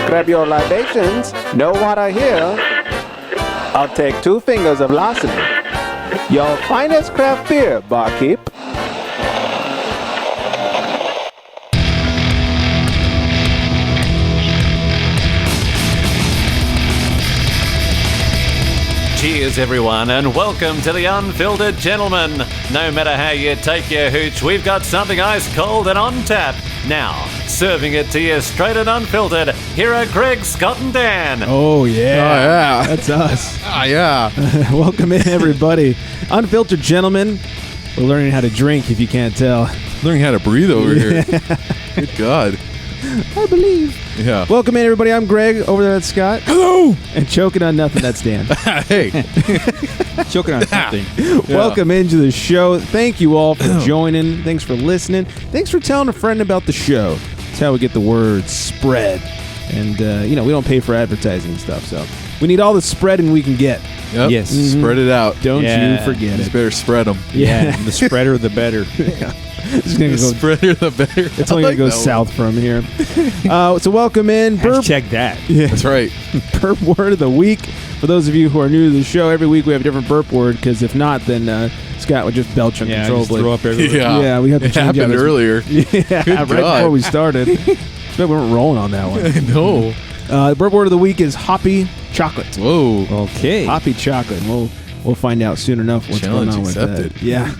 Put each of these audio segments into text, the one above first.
Grab your libations. No water here. I'll take 2 fingers of larceny. Your finest craft beer, barkeep. Cheers, everyone, and welcome to the Unfiltered Gentleman. No matter how you take your hooch, we've got something ice cold and on tap. Now, serving it to you straight and unfiltered, here are Greg, Scott, and Dan. Oh, yeah. Oh, yeah. That's us. Ah, yeah. Welcome in, everybody. Unfiltered Gentlemen. We're learning how to drink, if you can't tell. Learning how to breathe over here. Good God. I believe. Yeah. Welcome in, everybody. I'm Greg. Over there, that's Scott. Hello. And choking on nothing, that's Dan. Hey. Choking on something. Yeah. Welcome into the show. Thank you all for joining. Thanks for listening. Thanks for telling a friend about the show. That's how we get the word spread. And, we don't pay for advertising and stuff, so we need all the spreading we can get. Yep. Yes. Spread it out. Don't Yeah. you forget Just it. better spread them. Yeah. The spreader, the better. It's gonna The go, spreader, the better. it's only going to go south from here. So welcome in. Burp, Check that. yeah, That's right. burp word of the week. For those of you who are new to the show, every week we have a different burp word, because if not, then Scott would just belch Just uncontrollably. throw up everywhere. Yeah. Yeah, we have to It change out happened his- earlier. Yeah, right God. before we started. We weren't rolling on that one. No. The burp word of the week is hoppy chocolate. Whoa. Okay. Hoppy chocolate. We'll find out soon enough what's Challenge going on with accepted. that. Yeah.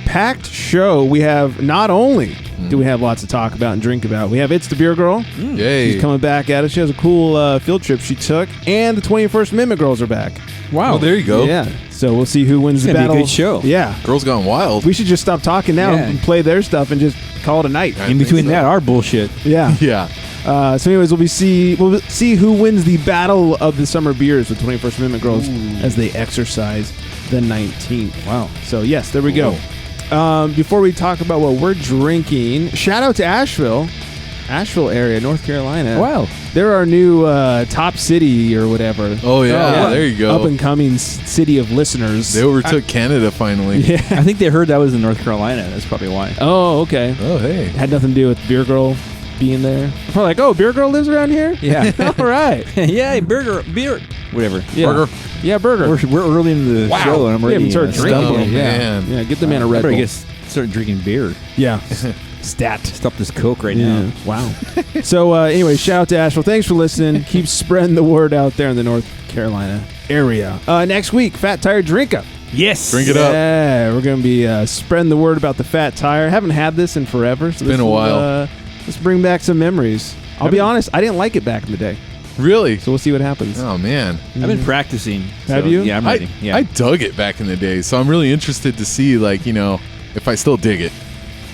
Packed show. We have not only do we have lots to talk about and drink about, we have It's the Beer Girl. Yay. She's coming back at us. She has a cool field trip she took, and the 21st Amendment girls are back. Wow. Oh, there you go. Yeah. So we'll see who wins It's the gonna be a battle. good show. Yeah. Girls Gone Wild. We should just stop talking now Yeah. and play their stuff and just call it a night. I In think between so. that, our bullshit. Yeah. Yeah. So anyways, we'll see who wins the battle of the summer beers with 21st Amendment girls as they exercise the 19th. Wow. So yes, there we go. Before we talk about what we're drinking, shout out to Asheville area, North Carolina. Wow. They're our new top city or whatever. Oh, yeah. There you go. Up and coming city of listeners. They overtook Canada finally. Yeah. I think they heard that was in North Carolina. That's probably why. Oh, okay. Oh, hey. Had nothing to do with Beer Girl being there. We're like, oh, Beer Girl lives around here? Yeah. All right. Yeah, beer. Whatever. Yeah. Burger. Yeah, burger. We're early into the show and I'm We ready. haven't started drinking Oh, yet. Yeah. man. Yeah, get the man a Red I better Bull. get start drinking beer. Yeah. Stat. Stop this Coke right Yeah. now. Wow. So anyway, shout out to Asheville. Thanks for listening. Keep spreading the word out there in the North Carolina area. Next week, Fat Tire Drink Up. Yes. Drink it up. Yeah, we're going to be spreading the word about the Fat Tire. Haven't had this in forever. So Been a while. Let's bring back some memories. I'll be honest, I didn't like it back in the day. Really? So we'll see what happens. Oh, man. I've been practicing. Have so, you? Yeah, I'm ready. Yeah. I dug it back in the day, so I'm really interested to see, if I still dig it.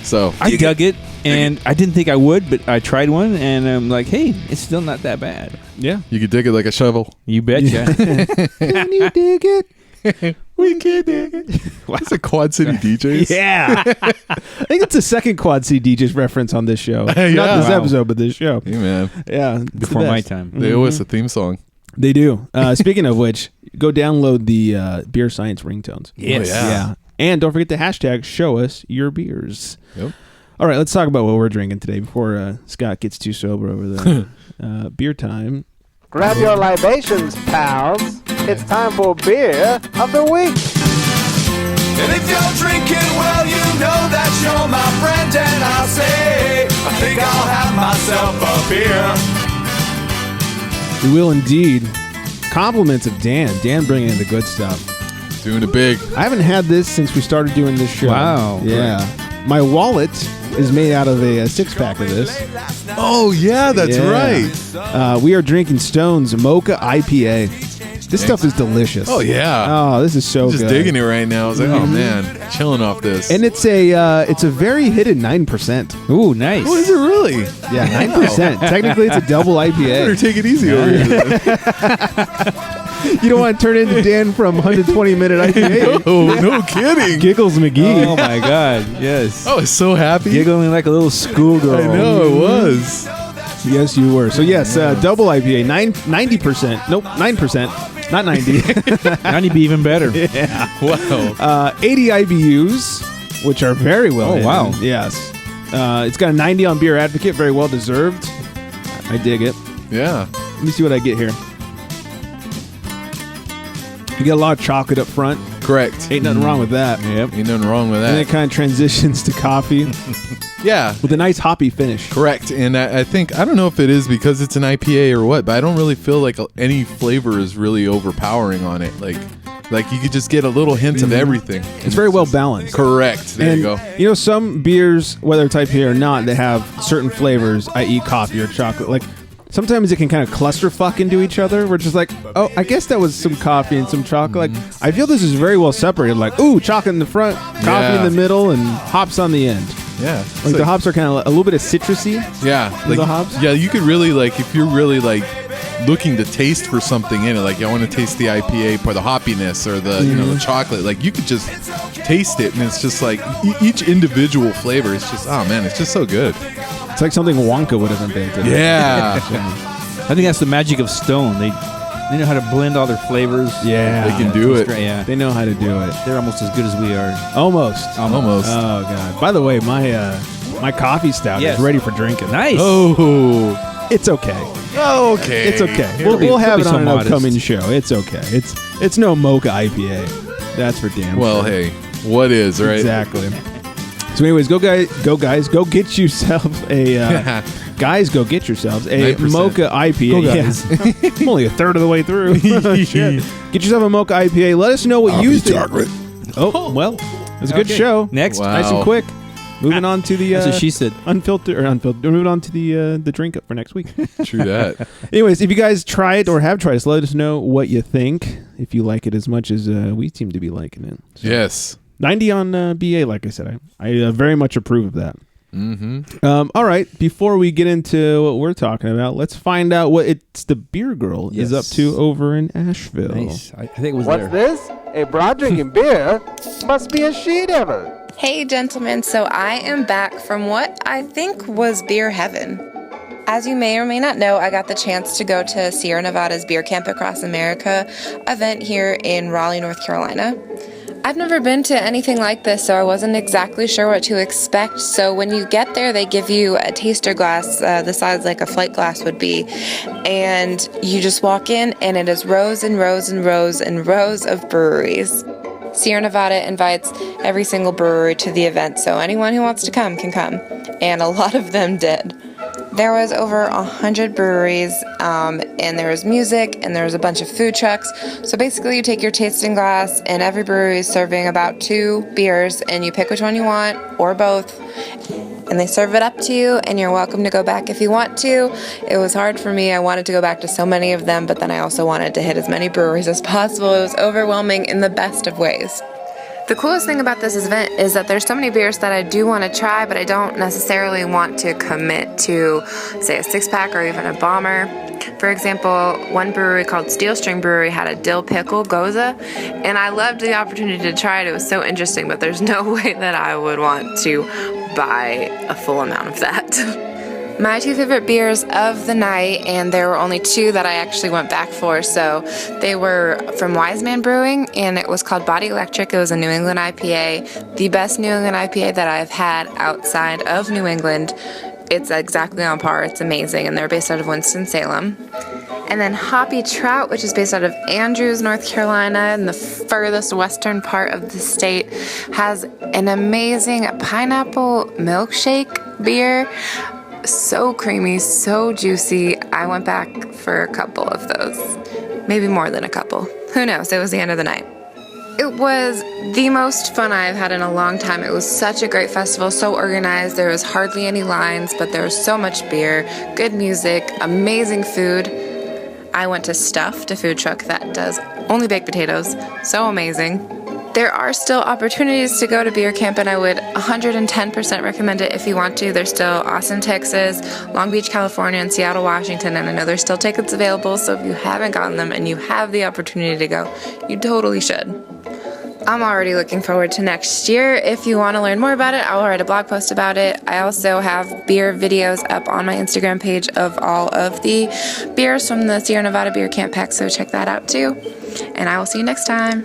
So I dug it, and I didn't think I would, but I tried one, and I'm like, hey, it's still not that bad. Yeah. you could dig it like a shovel. You betcha. Can you dig it? We can dig it. What's a Quad City DJs? Yeah. I think it's the second Quad C DJs reference on this show. Yeah. Not this Wow. episode, but this show. Hey, man. Yeah. it's the Before my best. time. They owe us a theme song. They do. Speaking of which, go download the Beer Science ringtones. Yes. Oh, yeah. And don't forget the hashtag show us your beers. Yep. All right, let's talk about what we're drinking today before Scott gets too sober over the beer time. Grab your libations, pals. It's time for beer of the week. And if you're drinking, well, you know that you're my friend. And I'll say, I think I'll have myself a beer. We will indeed. Compliments of Dan. Dan bringing in the good stuff. Doing it big. I haven't had this since we started doing this show. Wow. Yeah. My wallet is made out of a six-pack of this. Oh, yeah, that's Yeah. right. We are drinking Stone's Mocha IPA. This stuff is delicious. Oh, yeah. Oh, this is so Just good. digging it right now. I was like, oh, man, chilling off this. And it's a very hidden 9%. Ooh, nice. oh, is it really? Yeah, 9%. Technically, it's a double Better IPA. take it easy over here. You don't want to turn into Dan from 120-minute IPA. Oh, no kidding. Giggles McGee. Oh, my God. Yes. I was so happy. Giggling like a little schoolgirl. I know, it was. Yes, you were. So, yes, double IPA, 90%. Nope, 9%. Not 90. Now you'd be even better. Yeah. Wow. 80 IBUs, which are very well Oh, hidden. wow. Yes. It's got a 90 on Beer Advocate, very well deserved. I dig it. Yeah. Let me see what I get here. You get a lot of chocolate up front. Correct. Ain't nothing wrong with that. Yep. Ain't nothing wrong with And then that. it kind of transitions to coffee Yeah. with a nice hoppy finish. Correct. And I think, I don't know if it is because it's an IPA or what, but I don't really feel like any flavor is really overpowering on it. Like you could just get a little hint of everything. It's very well balanced. Correct. There And you go. you know, some beers, whether it's IPA or not, they have certain flavors, i.e. coffee or chocolate. Like sometimes it can kind of clusterfuck into each other. We're just like, oh, I guess that was some coffee and some chocolate. Like, I feel this is very well separated. Like, ooh, chocolate in the front, coffee in the middle, and hops on the end. Yeah. Like the hops are kind of a little bit of citrusy. Yeah. The hops? Yeah, you could really, like, if you're really, like, looking to taste for something in it, like I want to taste the IPA for the hoppiness or the, you know, the chocolate, like you could just taste it and it's just like each individual flavor is just, oh man, it's just so good. It's like something Wonka would have invented. Yeah. I think that's the magic of Stone. They know how to blend all their flavors. Yeah. They can do it. Yeah. They know how to do it. They're almost as good as we are. Almost. Almost. Oh, God. By the way, my coffee stout Yes. is ready for drinking. Nice. Oh. It's okay. Okay. It's okay. He'll We'll have be it so on an modest. upcoming show. It's okay. It's no Mocha IPA. That's for damn Well, sure. hey, what is, right? Exactly. So anyways, go guys, go get yourself a guys, go get yourselves a 9%. Mocha IPA. Go, guys. Yeah. I'm only a third of the way through. Shit. Get yourself a Mocha IPA. Let us know what you think. Oh, well, it was a good Okay. show. Next. Wow. Nice and quick. Moving on to the That's what she said. unfiltered. Moving on to the drink up for next week. True that. Anyways, if you guys try it or have tried it, let us know what you think. If you like it as much as we seem to be liking it. So, Yes. 90 on BA, like I said. I very much approve of that. Mm-hmm. All right. Before we get into what we're talking about, let's find out what it's the beer girl is up Yes. to over in Asheville. Nice. I think it was What's there. this? A broad drinking beer? Must be a she-devil. Hey gentlemen, so I am back from what I think was beer heaven. As you may or may not know, I got the chance to go to Sierra Nevada's Beer Camp Across America event here in Raleigh, North Carolina. I've never been to anything like this, so I wasn't exactly sure what to expect. So when you get there, they give you a taster glass the size like a flight glass would be, and you just walk in and it is rows and rows and rows and rows of breweries. Sierra Nevada invites every single brewery to the event, so anyone who wants to come can come, and a lot of them did. There was over 100 breweries, and there was music, and there was a bunch of food trucks. So basically you take your tasting glass, and every brewery is serving about 2 beers, and you pick which one you want, or both, and they serve it up to you, and you're welcome to go back if you want to. It was hard for me. I wanted to go back to so many of them, but then I also wanted to hit as many breweries as possible. It was overwhelming in the best of ways. The coolest thing about this event is that there's so many beers that I do want to try, but I don't necessarily want to commit to, say, a 6-pack or even a bomber. For example, one brewery called Steel String Brewery had a dill pickle goza, and I loved the opportunity to try it. It was so interesting, but there's no way that I would want to buy a full amount of that. My 2 favorite beers of the night, and there were only 2 that I actually went back for, so they were from Wise Man Brewing, and it was called Body Electric. It was a New England IPA, the best New England IPA that I've had outside of New England. It's exactly on par. It's amazing, and they're based out of Winston-Salem. And then Hoppy Trout, which is based out of Andrews, North Carolina, in the furthest western part of the state, has an amazing pineapple milkshake beer. So creamy, so juicy. I went back for a couple of those. Maybe more than a couple. Who knows? It was the end of the night. It was the most fun I've had in a long time. It was such a great festival, so organized. There was hardly any lines, but there was so much beer, good music, amazing food. I went to Stuffed, a food truck that does only baked potatoes. So amazing. There are still opportunities to go to beer camp, and I would 110% recommend it if you want to. There's still Austin, Texas, Long Beach, California, and Seattle, Washington, and I know there's still tickets available, so if you haven't gotten them and you have the opportunity to go, you totally should. I'm already looking forward to next year. If you want to learn more about it, I'll write a blog post about it. I also have beer videos up on my Instagram page of all of the beers from the Sierra Nevada Beer Camp Pack, so check that out too. And I will see you next time.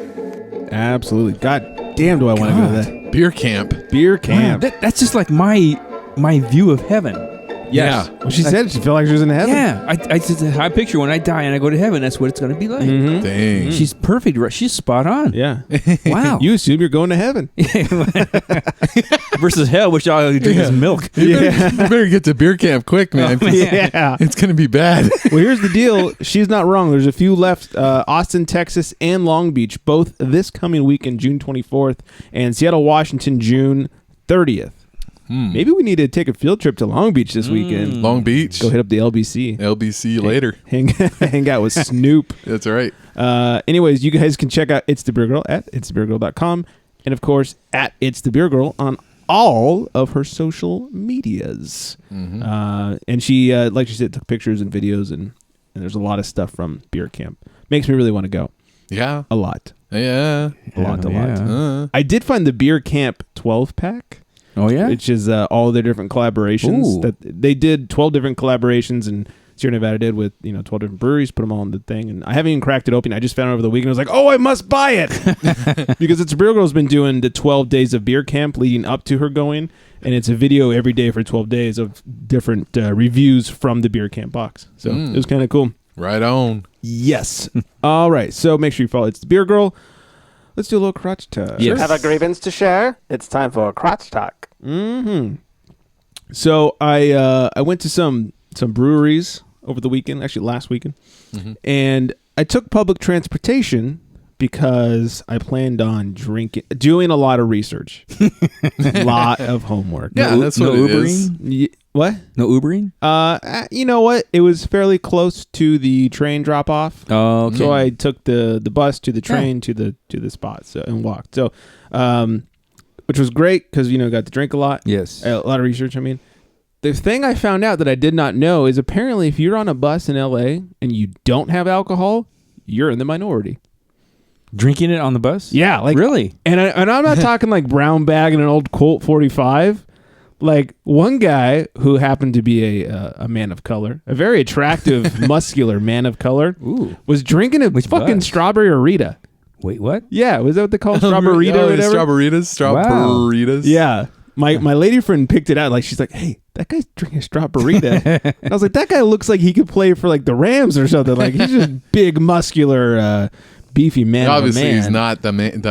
Absolutely. God damn, do I want to go to that Beer camp. beer camp. That's just like my view of heaven. Yes. Well, she said she felt like she was in heaven. Yeah. I picture when I die and I go to heaven, that's what it's going to be like. Dang. She's perfect. She's spot on. Yeah. Wow. You assume you're going to heaven. Versus hell, which all you drink is milk. You better get to beer camp quick, man. 'cause Yeah. It's going to be bad. Well, here's the deal. She's not wrong. There's a few left. Austin, Texas, and Long Beach, both this coming weekend, June 24th, and Seattle, Washington, June 30th. Maybe we need to take a field trip to Long Beach this weekend. Long Beach. Go hit up the LBC. LBC later. Hang out with Snoop. That's right. Anyways, you guys can check out It's the Beer Girl at itsthebeergirl.com, and of course at It's the Beer Girl on all of her social medias. And she, like she said, took pictures and videos, and there's a lot of stuff from beer camp. Makes me really want to go. Yeah. A lot. Yeah. A lot. Uh, I did find the beer camp 12 pack. Oh, yeah? Which is all their different collaborations. Ooh. That they did 12 different collaborations, and Sierra Nevada did with 12 different breweries, put them all in the thing. And I haven't even cracked it open. I just found it over the weekend. I was like, oh, I must buy it. Because It's a Beer Girl's been doing the 12 days of beer camp leading up to her going. And it's a video every day for 12 days of different reviews from the beer camp box. So it was kind of cool. right on. Yes. All right. So make sure you follow It's the Beer Girl. Let's do a little crotch talk. Yes. Have a grievance to share? It's time for Crotch Talk. So I went to some breweries over the weekend, actually last weekend, and I took public transportation because I planned on doing a lot of research, a lot of homework. Yeah, that's what it is. What? No Ubering? You know what? It was fairly close to the train drop off. Oh, okay. So I took the bus to the train to the spot and walked. So, which was great because got to drink a lot. Yes. A lot of research. I mean, the thing I found out that I did not know is apparently if you're on a bus in LA and you don't have alcohol, you're in the minority. Drinking it on the bus? Yeah, like really. And I'm not talking like brown bag and an old Colt 45. Like one guy who happened to be a man of color, a very attractive, muscular man of color, was drinking a fucking bus? strawberry Rita. Wait, what? Yeah, was that what they call strawberry Oh, or whatever? Strawberritas. Yeah. My lady friend picked it out. Like she's like, "Hey, that guy's drinking strawberry." I was like, "That guy looks like he could play for like the Rams or something." Like he's just big, muscular, beefy man. Obviously, of a man. he's not the man.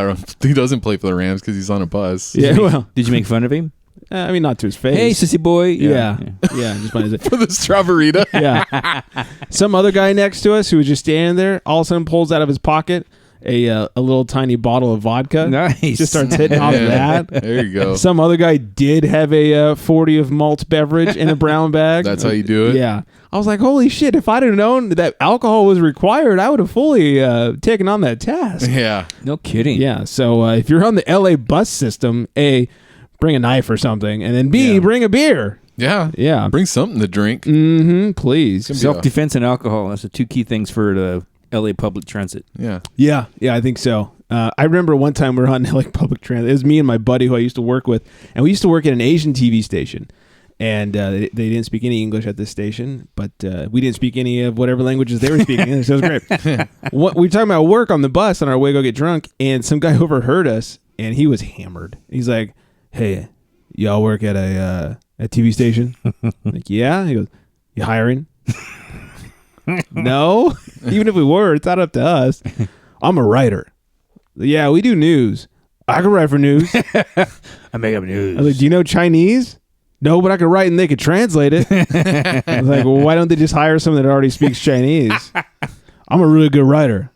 He doesn't play for the Rams because he's on a bus. Yeah, well, Did you make fun of him? I mean, not to his face. Hey, sissy boy. Yeah. Just funny. For the strawberrita. Yeah. Some other guy next to us who was just standing there, all of a sudden pulls out of his pocket a little tiny bottle of vodka. Nice. Just starts hitting off that. There you go. Some other guy did have a 40 of malt beverage in a brown bag. That's how you do it? Yeah. I was like, holy shit, if I'd have known that alcohol was required, I would have fully taken on that task. Yeah. No kidding. Yeah. So if you're on the LA bus system, A, bring a knife or something, and then B, bring a beer. Yeah. Yeah. Bring something to drink. Please. Self-defense and alcohol. That's the two key things for the LA public transit. Yeah. Yeah, I think so. I remember one time we were on like public transit. It was me and my buddy who I used to work with, and we used to work at an Asian TV station. And they didn't speak any English at this station, but we didn't speak any of whatever languages they were speaking. So it was great. We were talking about work on the bus on our way to go get drunk, and some guy overheard us, and he was hammered. He's like, "Hey, y'all work at a TV station?" I'm like, yeah. He goes, "You hiring?" No. Even if we were, it's not up to us. I'm a writer. Yeah, we do news. I can write for news. I make up news. I was like, "Do you know Chinese?" "No, but I could write and they could translate it." I was like, "Well, why don't they just hire someone that already speaks Chinese?" "I'm a really good writer."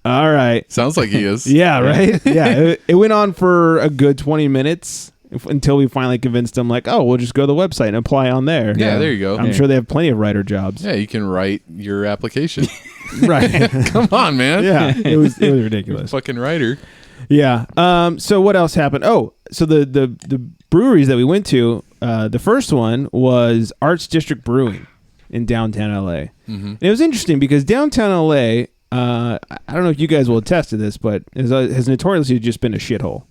All right. Sounds like he is. Yeah, right? Yeah. It went on for a good 20 minutes until we finally convinced them, like, "Oh, we'll just go to the website and apply on there." Yeah, there you go. I'm sure they have plenty of writer jobs. Yeah, you can write your application. Right. Come on, man. Yeah. It was ridiculous. Fucking writer. Yeah. So what else happened? Oh, so the breweries that we went to, the first one was Arts District Brewing in downtown LA. And it was interesting because downtown LA, I don't know if you guys will attest to this, but has notoriously just been a shithole.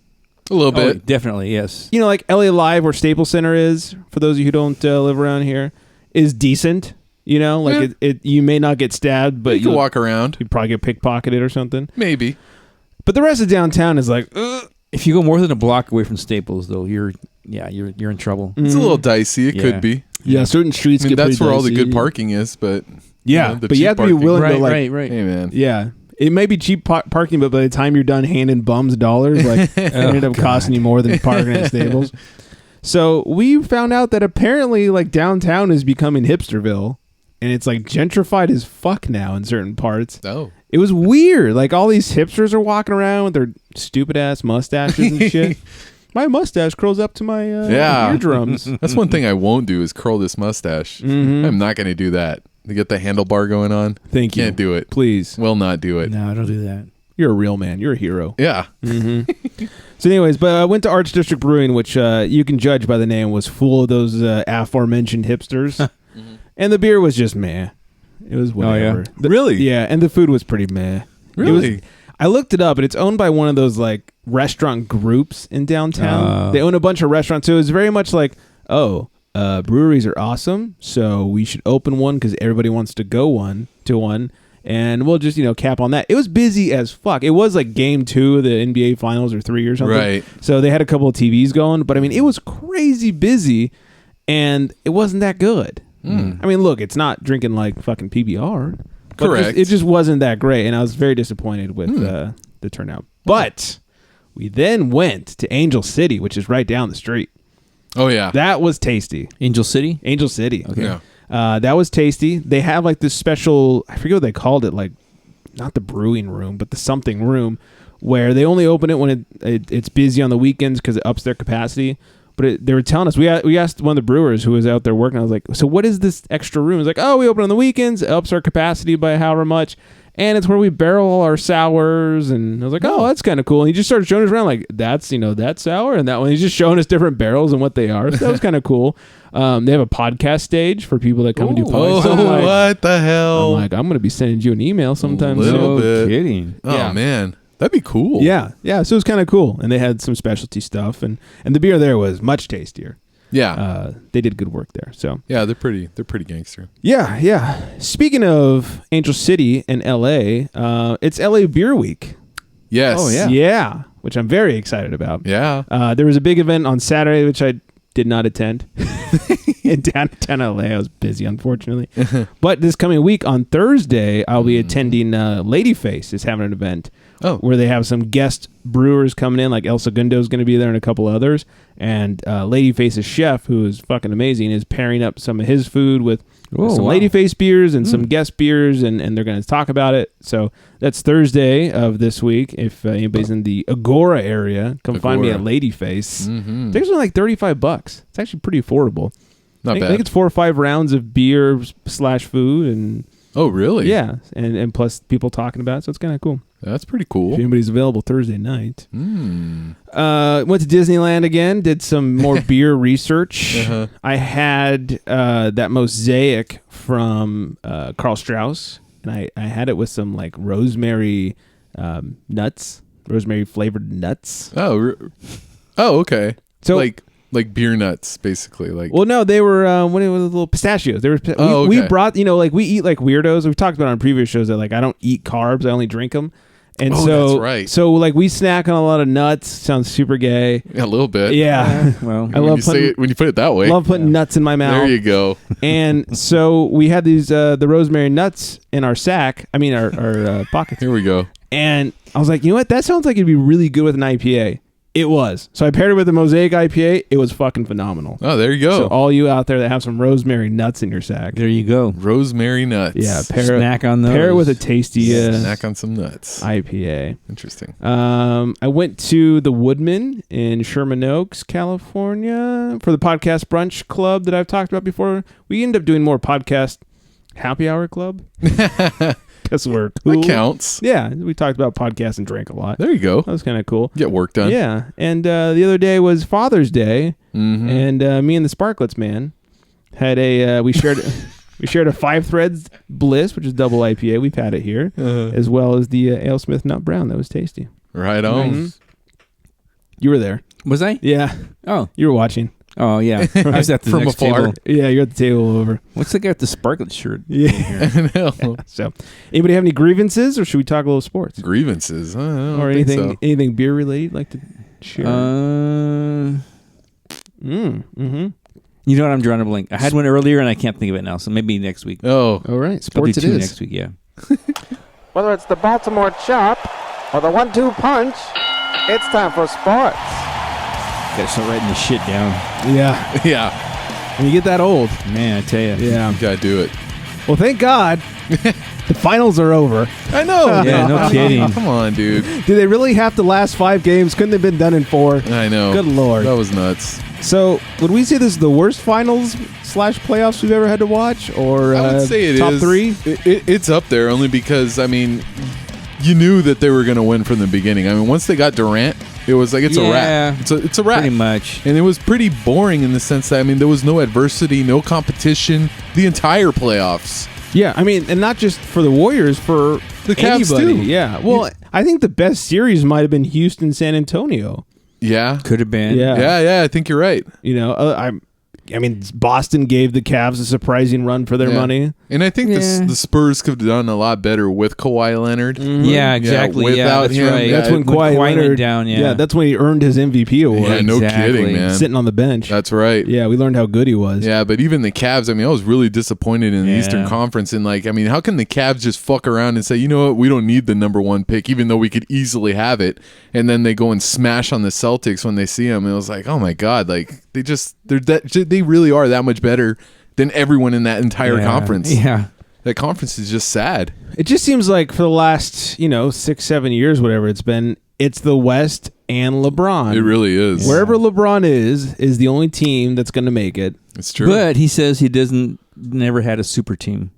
A little bit. Oh, definitely, yes. You know, like LA Live, where Staples Center is, for those of you who don't live around here, is decent. You know, like you may not get stabbed, but you can walk around. You probably get pickpocketed or something. Maybe. But the rest of downtown is like, ugh. If you go more than a block away from Staples, though, you're in trouble. It's a little dicey. It could be. Yeah, certain streets I mean, get that's pretty where all the dicey. good parking is, but Yeah, the but you cheap have to be parking. willing to like. right. Hey man, Yeah, it may be cheap parking, but by the time you're done handing bums dollars, like it ended up costing you more than parking at Staples. So we found out that apparently, like downtown is becoming hipsterville, and it's like gentrified as fuck now in certain parts. oh, It was weird. Like all these hipsters are walking around with their stupid ass mustaches and shit. My mustache curls up to my eardrums. that's one thing I won't do is curl this mustache. I'm not going to do that. To get the handlebar going on. Thank you. Can't do it. Please. Will not do it. No, don't do that. You're a real man. You're a hero. Yeah. So anyways, but I went to Arch District Brewing, which you can judge by the name, was full of those aforementioned hipsters. And the beer was just meh. It was whatever. Really? Yeah, and the food was pretty meh. Really? I looked it up, and it's owned by one of those like restaurant groups in downtown. They own a bunch of restaurants, so it was very much like, breweries are awesome, so we should open one because everybody wants to go to one, and we'll just cap on that. It was busy as fuck. It was like game 2 of the NBA Finals or 3 or something. Right. So they had a couple of TVs going, but I mean, it was crazy busy, and it wasn't that good. I mean, look, it's not drinking like fucking PBR. But Correct. It just wasn't that great, and I was very disappointed with the turnout. But we then went to Angel City, which is right down the street. Oh yeah. That was tasty. Angel City? Angel City. Okay. Yeah. That was tasty. They have like this special, I forget what they called it, like not the brewing room, but the something room, where they only open it when it's busy on the weekends because it ups their capacity. But they were telling us, we asked one of the brewers who was out there working, I was like, so what is this extra room? He's like, we open on the weekends, it ups our capacity by however much, and it's where we barrel all our sours. And I was like, that's kind of cool. And he just started showing us around like, that's, that sour and that one. He's just showing us different barrels and what they are. So that was kind of cool. They have a podcast stage for people that come and do podcasts. Oh, what the hell? I'm going to be sending you an email sometime Little soon. bit. Kidding. Oh Yeah. man, that'd be cool. Yeah. So it was kind of cool. And they had some specialty stuff. And the beer there was much tastier. Yeah. They did good work there. So Yeah, they're pretty gangster. yeah. Speaking of Angel City and LA, it's LA Beer Week. Yes. Oh, yeah. Yeah, which I'm very excited about. Yeah. There was a big event on Saturday, which I did not attend. In downtown LA, I was busy, unfortunately. But this coming week on Thursday, I'll be attending Ladyface is having an event. Where they have some guest brewers coming in, like El Segundo is going to be there and a couple others. And Ladyface's chef, who is fucking amazing, is pairing up some of his food with some Ladyface beers and some guest beers, and they're going to talk about it. So that's Thursday of this week. If anybody's in the Agora area, come find me at Ladyface. I think it's only like $35. It's actually pretty affordable. Not bad. I think it's 4 or 5 rounds of beer / food, and Oh, really? yeah, and plus people talking about it, so it's kind of cool. That's pretty cool. If anybody's available Thursday night. Went to Disneyland again, did some more beer research. I had that Mosaic from Carl Strauss, and I had it with some like rosemary nuts, rosemary flavored nuts. Oh, okay. So like beer nuts, basically. Like, well, no, they were what were the little pistachios. They were. We okay. brought like we eat like weirdos. We've talked about it on previous shows that like I don't eat carbs. I only drink them. And so, that's right. So like we snack on a lot of nuts. Sounds super gay. a little bit. Yeah. Well, I love when you put it that way. Love putting nuts in my mouth. There you go. And so we had these the rosemary nuts in our sack. I mean our pockets. Here we go. And I was like, you know what? That sounds like it'd be really good with an IPA. It was. So I paired it with the Mosaic IPA. It was fucking phenomenal. Oh, there you go. So all you out there that have some rosemary nuts in your sack. there you go. Rosemary nuts. Yeah, Snack on those. pair it with a tasty Snack on some nuts. IPA. Interesting. I went to the Woodman in Sherman Oaks, California for the podcast brunch club that I've talked about before. We end up doing more podcast happy hour club because we're cool. That counts. Yeah, we talked about podcasts and drank a lot. There you go. That was kind of cool. Get work done. Yeah, and the other day was Father's Day, and me and the Sparklets man had we shared a 5 Threads Bliss, which is double IPA. We've had it here, as well as the AleSmith Nut Brown. That was tasty. Right on. You were there. Was I? Yeah, Oh. you were watching. Oh, yeah. I was at the From next afar. table. Yeah, you're at the table over. What's the guy with the sparklet shirt? Yeah. I know. So, anybody have any grievances, or should we talk a little sports Grievances. I don't or think anything so. anything beer related you'd like to share? You know what? I'm drawing a blank. I had one earlier, and I can't think of it now. So maybe next week. Oh, All right, There'll be sports it two is. next week. Yeah. Whether it's the Baltimore Chop or the 1-2 punch, it's time for sports. Got to start writing this shit down. Yeah, yeah. when you get that old. Man, I tell you. Yeah. You gotta do it. Well, thank God. The finals are over. I know. Yeah, no kidding. Come on, dude. Do they really have to last 5 games? Couldn't they have been done in 4? I know. Good Lord. That was nuts. So, would we say this is the worst finals / playoffs we've ever had to watch? Or I would say it top is. 3? It's up there only because, I mean, you knew that they were going to win from the beginning. I mean, once they got Durant, it was like, it's a wrap. It's a wrap. Pretty much. And it was pretty boring in the sense that, I mean, there was no adversity, no competition, the entire playoffs. Yeah, I mean, and not just for the Warriors, for The Cavs, anybody. too. Yeah, well, I think the best series might have been Houston-San Antonio. Yeah. Could have been. Yeah. Yeah, I think you're right. You know, I mean, Boston gave the Cavs a surprising run for their Yeah. money. And I think the Spurs could have done a lot better with Kawhi Leonard. Yeah, exactly. Yeah, without that's him, right. yeah, That's when Kawhi went Leonard down, yeah. that's when he earned his MVP award. Yeah, no Exactly. kidding, man. Sitting on the bench. That's right. Yeah, we learned how good he was. Yeah, but even the Cavs, I mean, I was really disappointed in the Yeah. Eastern Conference. And, like, I mean, how can the Cavs just fuck around and say, you know what, we don't need the number 1 pick, even though we could easily have it. And then they go and smash on the Celtics when they see them. And it was like, oh, my God, like, they really are that much better than everyone in that entire conference. Yeah. That conference is just sad. It just seems like for the last, 6-7 years, whatever it's been, it's the West and LeBron. It really is. Wherever LeBron is the only team that's going to make it. It's true. But he says he never had a super team.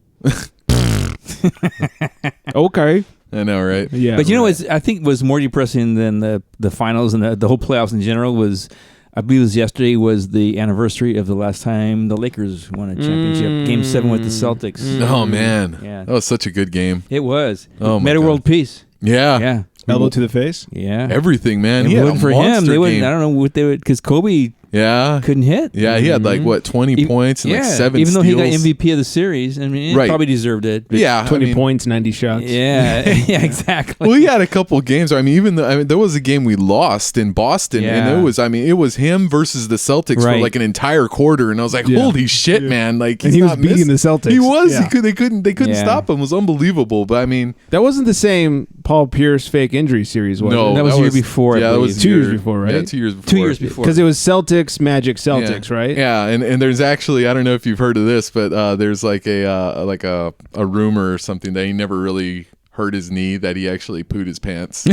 Okay. I know, right? Yeah. But you know what I think was more depressing than the finals and the whole playoffs in general was, I believe it was yesterday, was the anniversary of the last time the Lakers won a championship. Game 7 with the Celtics. Oh, man. Yeah. That was such a good game. It was. Oh, my Meta God. World Peace. Yeah. Yeah. Elbow to the face. Yeah. Everything, man. If He it had a wasn't for him, monster they wouldn't. game. I don't know what they would, because Kobe Yeah. couldn't hit. Yeah, he had like, what, 20 points and like 7 even though steals. he got MVP of the series. I mean, he Right. probably deserved it. but- Yeah. 20 points, 90 shots. Yeah. Yeah, exactly. Well, he had a couple games. I mean, there was a game we lost in Boston, and Yeah. it was him versus the Celtics for Right. like an entire quarter, and I was like, Yeah. holy shit, man! Like, And he's he was not beating missing. the Celtics. He was. Yeah. They couldn't Yeah. stop him. It was unbelievable. But I mean, That wasn't the same Paul Pierce fake injury series, was no, it? That was the year before, I Yeah, that was believe. 2 years before, right? Yeah, 2 years before. 2 years before. Because it was Celtics, Magic, Celtics, Yeah. right? Yeah, and there's actually, I don't know if you've heard of this, but there's like a rumor or something that he never really hurt his knee, that he actually pooed his pants.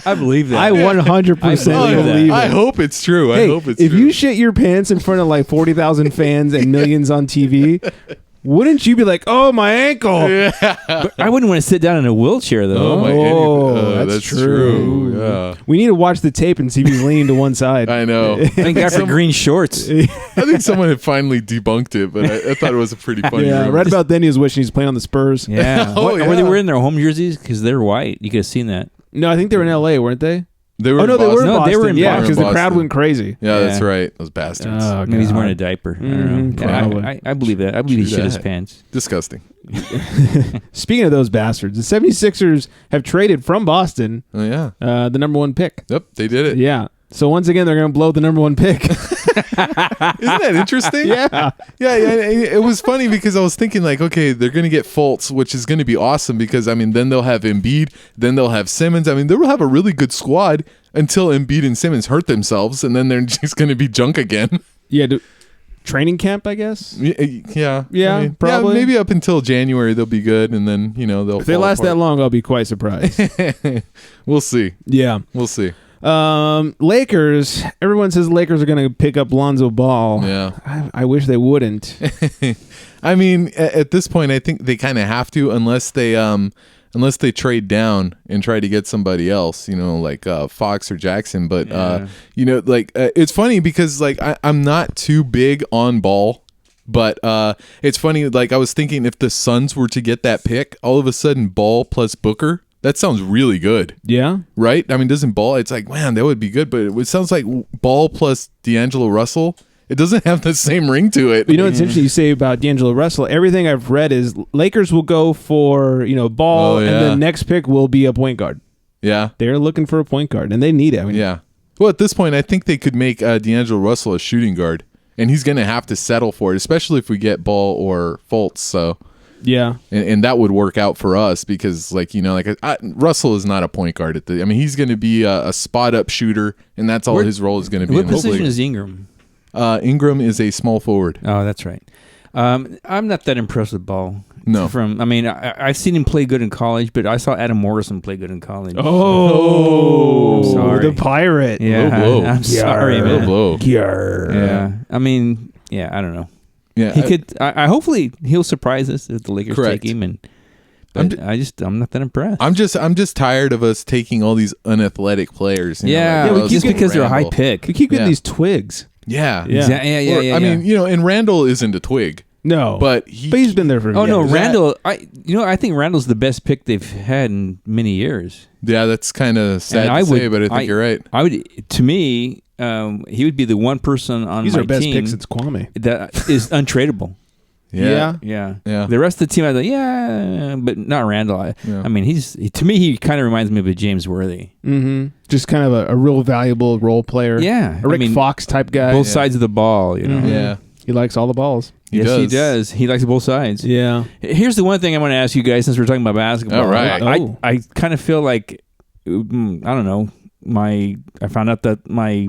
I believe that. I 100% I believe believe it. I hope it's true. Hey, I hope it's if true. you shit your pants in front of like 40,000 fans and millions on TV, wouldn't you be like, oh, my ankle? But I wouldn't want to sit down in a wheelchair, though. Oh my Oh, god, that's that's true. true. Yeah. We need to watch the tape and see if he's leaning to one side. I know. Thank God for green shorts. I think someone had finally debunked it, but I thought it was a pretty funny Yeah, rumor. right about then he was wishing he's playing on the Spurs. Yeah. Oh, Were they yeah. wearing their home jerseys? Because they're white. You could have seen that. No, I think they were in L.A., weren't they? They were Oh, no, in they were in Boston. No, Boston. they were in Yeah, Boston. because the crowd Boston. went crazy. Yeah, that's Yeah. right. Those bastards. Oh, Maybe he's God. wearing a diaper. I don't know. Yeah, probably. I believe that. I believe he True shit his that. pants. Disgusting. Speaking of those bastards, the 76ers have traded from Boston Oh yeah. the number 1 pick. Yep, they did it. Yeah. So once again, they're going to blow the number 1 pick. Isn't that interesting? Yeah. Yeah. It was funny because I was thinking like, okay, they're going to get Fultz, which is going to be awesome because I mean, then they'll have Embiid, then they'll have Simmons. I mean, they will have a really good squad until Embiid and Simmons hurt themselves, and then they're just going to be junk again. Yeah. Training camp, I guess. Yeah. Yeah, probably. maybe up until January they'll be good, and then they'll. If they fall last that apart. long, I'll be quite surprised. We'll see. Yeah. We'll see. Lakers. Everyone says Lakers are going to pick up Lonzo Ball. Yeah. I wish they wouldn't. I mean, at this point, I think they kind of have to, unless they trade down and try to get somebody else, like Fox or Jackson. But it's funny because like I'm not too big on Ball, but it's funny. Like I was thinking, if the Suns were to get that pick, all of a sudden Ball plus Booker. That sounds really good, Yeah. right? I mean, doesn't Ball? It's like, man, that would be good, but it sounds like Ball plus D'Angelo Russell. It doesn't have the same ring to it. You know what's interesting you say about D'Angelo Russell? Everything I've read is Lakers will go for, Ball, Oh, yeah. and the next pick will be a point guard. Yeah. They're looking for a point guard, and they need it. I mean, Yeah. Well, at this point, I think they could make D'Angelo Russell a shooting guard and he's going to have to settle for it, especially if we get Ball or Fultz. So Yeah. and that would work out for us because, like, you know, like Russell is not a point guard he's going to be a spot up shooter, and that's all his role is going to be. What in the position league. is Ingram? Ingram is a small forward. Oh, that's right. I'm not that impressed with Ball. No. I've seen him play good in college, but I saw Adam Morrison play good in college. Oh, I'm sorry. the pirate. Yeah, Low blow. I'm sorry, Yarr. Low man. blow. Yeah. Yeah, I don't know. Yeah, He could. I hopefully he'll surprise us if the Lakers Correct. take him. I'm not that impressed. I'm just tired of us taking all these unathletic players. Just because they're a high pick. We keep getting Yeah. these twigs. Yeah. Yeah. I mean, you know, and Randall isn't a twig, No. but he's been there for Oh no, years. Randall! I think Randall's the best pick they've had in many years. yeah, that's kind of sad And to say, but I think you're right. I would, to me, he would be the one person on He's my our best team pick since Kwame. that is untradeable. Yeah. Yeah. Yeah. The rest of the team, I thought, but not Randall. Yeah. I mean, to me, he kind of reminds me of a James Worthy. Mm-hmm. Just kind of a real valuable role player. Yeah. A Rick Fox type guy. Both sides of the ball, you know. Mhm. Yeah. He likes all the balls. He does. He likes both sides. Yeah. Here's the one thing I want to ask you guys since we're talking about basketball. All right. I kind of feel like, I don't know, I found out that my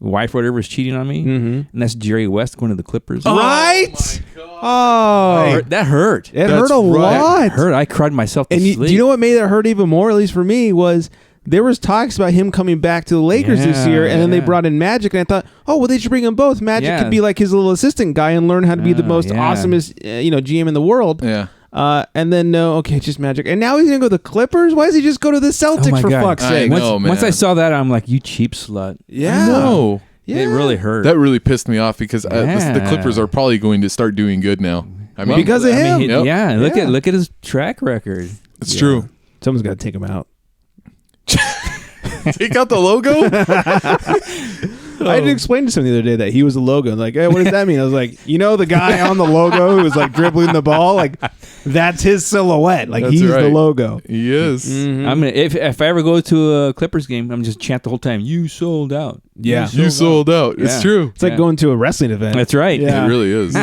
wife or whatever is cheating on me, and that's Jerry West going to the Clippers. Right? Oh. That hurt. It hurt a lot. It hurt. I cried myself to And sleep. do you know what made it hurt even more, at least for me, was there was talks about him coming back to the Lakers this year, and then they brought in Magic, and I thought, oh, well, they should bring them both. Magic could be like his little assistant guy and learn how to be the most awesomest GM in the world. Yeah. And then, just Magic. And now he's going to go to the Clippers? Why does he just go to the Celtics, for fuck's sake? Once I saw that, I'm like, you cheap slut. Yeah. No. Yeah. It really hurt. That really pissed me off because the Clippers are probably going to start doing good now. I mean, because of him. Look at his track record. It's true. Someone's got to take him out. Take out the logo? I had to explain to someone the other day that he was a logo. Like, hey, what does that mean? I was like, the guy on the logo who was like dribbling the ball, like that's his silhouette. Like he's the logo. He is. Mm-hmm. I'm gonna if I ever go to a Clippers game, I'm just chant the whole time. You sold out. Yeah, you sold out. It's Yeah. true. It's like going to a wrestling event. That's right. Yeah. It really is.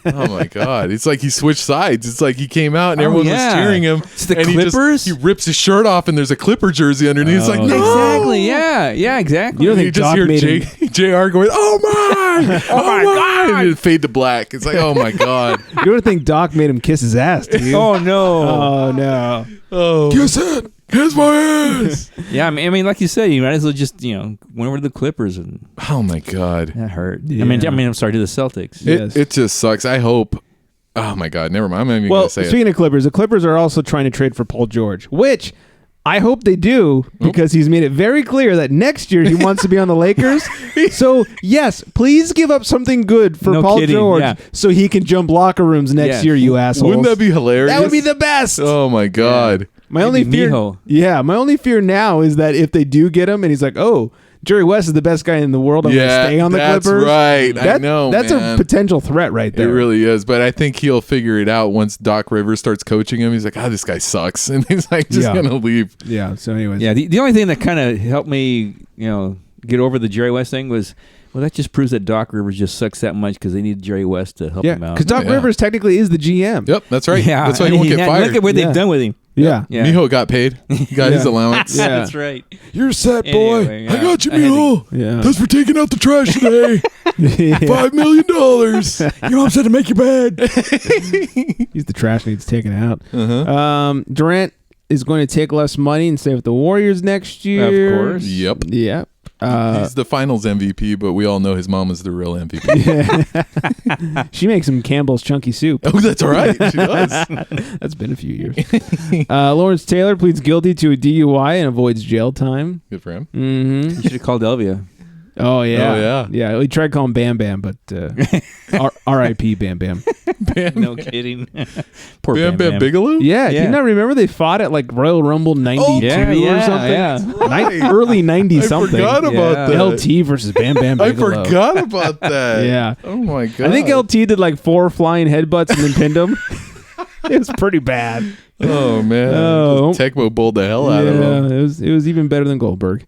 Oh my god! It's like he switched sides. It's like he came out and everyone was cheering him. It's the and Clippers. He rips his shirt off and there's a Clipper jersey underneath. It's like no! Exactly. Yeah. Exactly. You don't think you just Doc hear made him? JR going, "Oh my! Oh my god!" And it fade to black. It's like, oh my god! You don't think Doc made him kiss his ass? Do you? Oh no. Oh no! Oh, kiss it. Kiss my ass. Yeah. I mean, like you said, you might as well just went over to the Clippers and Oh my god! that hurt. Yeah. I mean, I'm sorry to the Celtics. It just sucks. I hope. Oh my god! Never mind. I'm not even Well, gonna say speaking of Clippers, the Clippers are also trying to trade for Paul George, which I hope they do because he's made it very clear that next year he wants to be on the Lakers. So, yes, please give up something good for No Paul kidding, George yeah. so he can jump locker rooms next Yeah. year, you assholes. Wouldn't that be hilarious? That would be the best. Oh my god! My only Maybe fear, Mijo. my only fear now is that if they do get him and he's like, oh, Jerry West is the best guy in the world, I'm going to stay on the that's Clippers. right. I know, That's man. a potential threat right It there. really is, but I think he'll figure it out once Doc Rivers starts coaching him. He's like, this guy sucks, and he's like, just gonna leave. Yeah. So, anyways, Yeah. The only thing that kind of helped me, get over the Jerry West thing was, well, that just proves that Doc Rivers just sucks that much because they need Jerry West to help yeah, him out. because Doc Yeah. Rivers technically is the GM. Yep, that's right. Yeah. That's why he won't get fired. Look at what Yeah. they've done with him. Yeah. Yeah. Mijo got paid. He got his allowance. Yeah. That's right. You're set, boy. Anyway, I yeah. got you, I had to- Mijo. Yeah. Thanks for taking out the trash today. $5 million. You know I'm saying to make your bed. He's the trash needs taken out. Uh-huh. Durant is going to take less money and stay with the Warriors next year. Of course. Yep. Yeah. He's the finals MVP, but we all know his mom is the real MVP. She makes him Campbell's chunky soup. Oh, that's right. She does. That's been a few years. Lawrence Taylor pleads guilty to a DUI and avoids jail time. Good for him. Mm-hmm. You should have called Elvia. Oh, yeah. Oh, yeah. Yeah, we tried calling Bam Bam, but R.I.P. Bam Bam. No kidding. Poor Bam Bam Bigelow? Yeah, do Yeah. you not remember they fought at like Royal Rumble 92 yeah, or something? yeah. Early 90 I something. forgot about that. LT versus Bam Bam I Bigelow. forgot about that. Yeah. Oh, my God. I think LT did like 4 flying headbutts and then pinned him. It was pretty bad. Oh, man. Oh. Tecmo bowled the hell out of him. It was even better than Goldberg.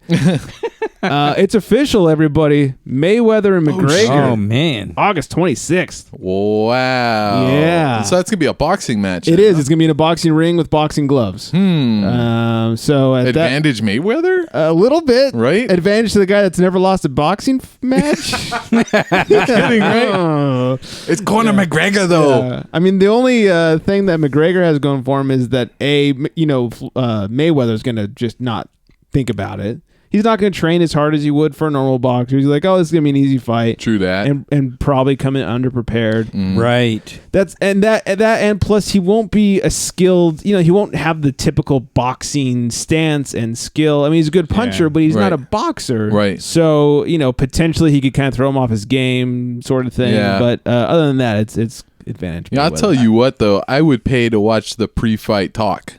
It's official, everybody. Mayweather and McGregor. Oh man. August 26th. Wow. Yeah. So that's gonna be a boxing match. It then, is. huh? It's going to be in a boxing ring with boxing gloves. So at Advantage Mayweather. a little bit. Right? Advantage to the guy that's never lost a boxing match. Kidding, right? It's Conor McGregor though. I mean, the only thing that McGregor has going for him is that Mayweather's going to just not think about it. He's not going to train as hard as he would for a normal boxer. He's like, oh, this is going to be an easy fight. True that. And probably come in underprepared. Right. And plus he won't be a skilled, he won't have the typical boxing stance and skill. I mean, he's a good puncher, but he's not a boxer. Right. So, potentially he could kind of throw him off his game sort of thing. Yeah. But other than that, it's advantage. Yeah, I'll Mayweather. tell you what though, I would pay to watch the pre-fight talk.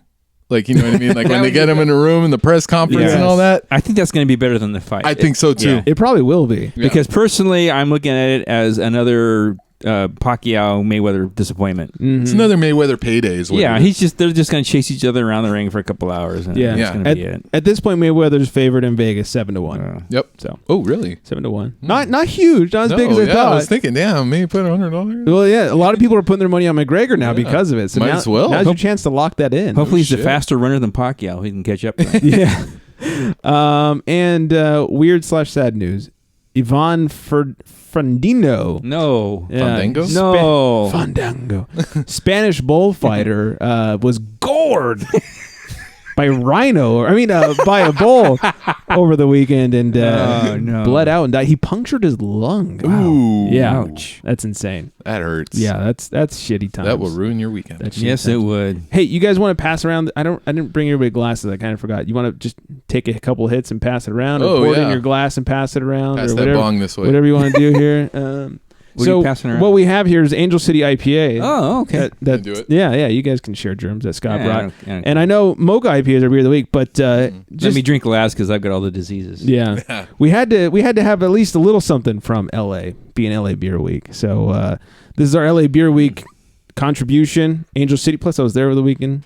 Like, you know what I mean? Like when they get him in a room in the press conference and all that. I think that's going to be better than the fight. I think so too. It probably will be. Because personally, I'm looking at it as another Pacquiao Mayweather disappointment. It's another Mayweather payday is what Yeah, it is. they're just going to chase each other around the ring for a couple hours. And Yeah. that's going to be it. At this point, Mayweather's favored in Vegas 7-1. Yep. So Oh, really? 7-1. Not huge, not as No, big as I yeah, thought. I was thinking, damn, maybe put $100. Well, yeah, a lot of people are putting their money on McGregor now because of it. So Might now, as well. now's your chance to lock that in. Hopefully he's a shit. faster runner than Pacquiao. He can catch up to him. Yeah. And weird/sad news. Yvonne Frandino. No. Fandango? No. Fandango. Spanish bullfighter was gored by by a bull over the weekend and bled out and died. He punctured his lung. Ooh. Yeah. Ouch. That's insane. That hurts. Yeah, that's shitty times. That will ruin your weekend. That's shitty Yes, it times. would. Hey, you guys want to pass around? I didn't bring everybody glasses. I kind of forgot. You want to just take a couple hits and pass it around, or pour it in your glass and pass it around, Pass or that whatever. bong this way. Whatever you want to do here. What are you passing around? what we have here is Angel City IPA. Oh, okay. That do it. Yeah. You guys can share germs that Scott Yeah, brought. I don't And I know Mocha IPAs are beer of the week, but Let just me drink last because I've got all the diseases. yeah, we had to have at least a little something from LA, being LA Beer Week. So this is our LA Beer Week contribution. Angel City. Plus, I was there over the weekend.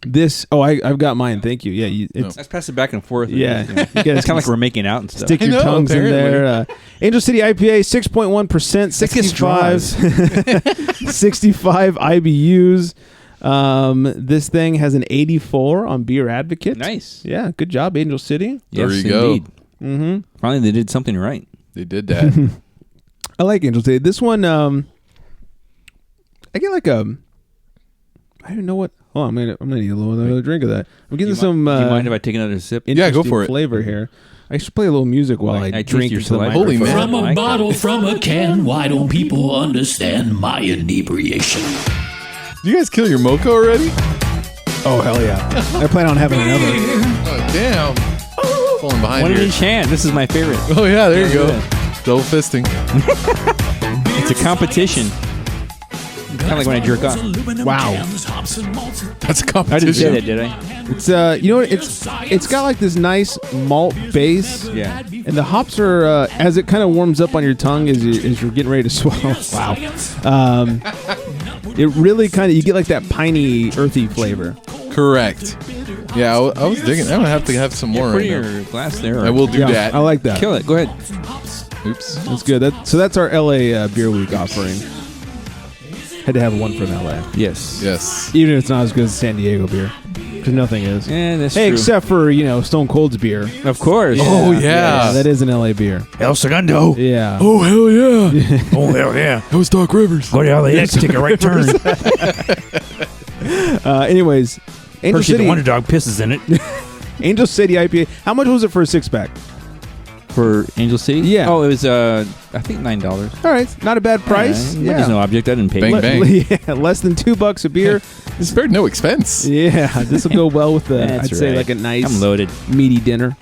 I've got mine. Thank you. Yeah, Let's pass it back and forth. Yeah. You You guys it's kind of can like we're making out and stuff. stick your I know, tongues in apparently. there. Angel City IPA, 6.1%, 65 IBUs. This thing has an 84 on Beer Advocate. Nice. Yeah, good job, Angel City. There Yes, you go. indeed. Mm-hmm. Finally, they did something right. They did that. I like Angel City. This one, I get like a. I don't know what. Oh, I'm gonna need a little another drink of that. I'm getting some. Do you mind if I take another sip? Yeah, go interesting for it. flavor here. I should play a little music while I taste drink your into the saliva. Holy microphone. man. From a bottle, from a can, why don't people understand my inebriation? Did you guys kill your mocha already? Oh hell yeah! I plan on having another. Oh, damn. Falling behind One in here. each hand. This is my favorite. Oh, yeah, there you go. Yeah. Double fisting. It's a competition. Kind of like when I jerk off. Wow. That's a I didn't competition. say that, did I? It's you know what? It's got like this nice malt base. Yeah. And the hops are as it kind of warms up on your tongue as you're getting ready to swallow. Wow. It really kind of you get like that piney, earthy flavor. Correct. Yeah, I was digging. I'm going to have some more Put right your now. glass there. I will do Yeah, that. I like that. Kill it. Go ahead. Oops. That's good. That's our LA Beer Week offering. Had to have one from LA, Yes. Yes. even if it's not as good as San Diego beer, because nothing is. Yeah, that's Hey, true. except for Stone Cold's beer. Of course. Oh, yeah. That is an LA beer. El Segundo. Yeah. Oh, hell yeah. Oh, hell yeah. That was Doc Rivers. Go to LAX, take a right turn. Anyways, Angel Hershey, the City. Wonder Dog pisses in it. Angel City IPA. How much was it for a 6-pack? For Angel City? Yeah. Oh, it was, I think $9. All right, not a bad price. Yeah. There's no object. I didn't pay. Bang, for it. bang. Yeah, less than $2 a beer. It's spared no expense. Yeah, this will go well with That's I'd say right. like a nice I'm loaded. meaty dinner.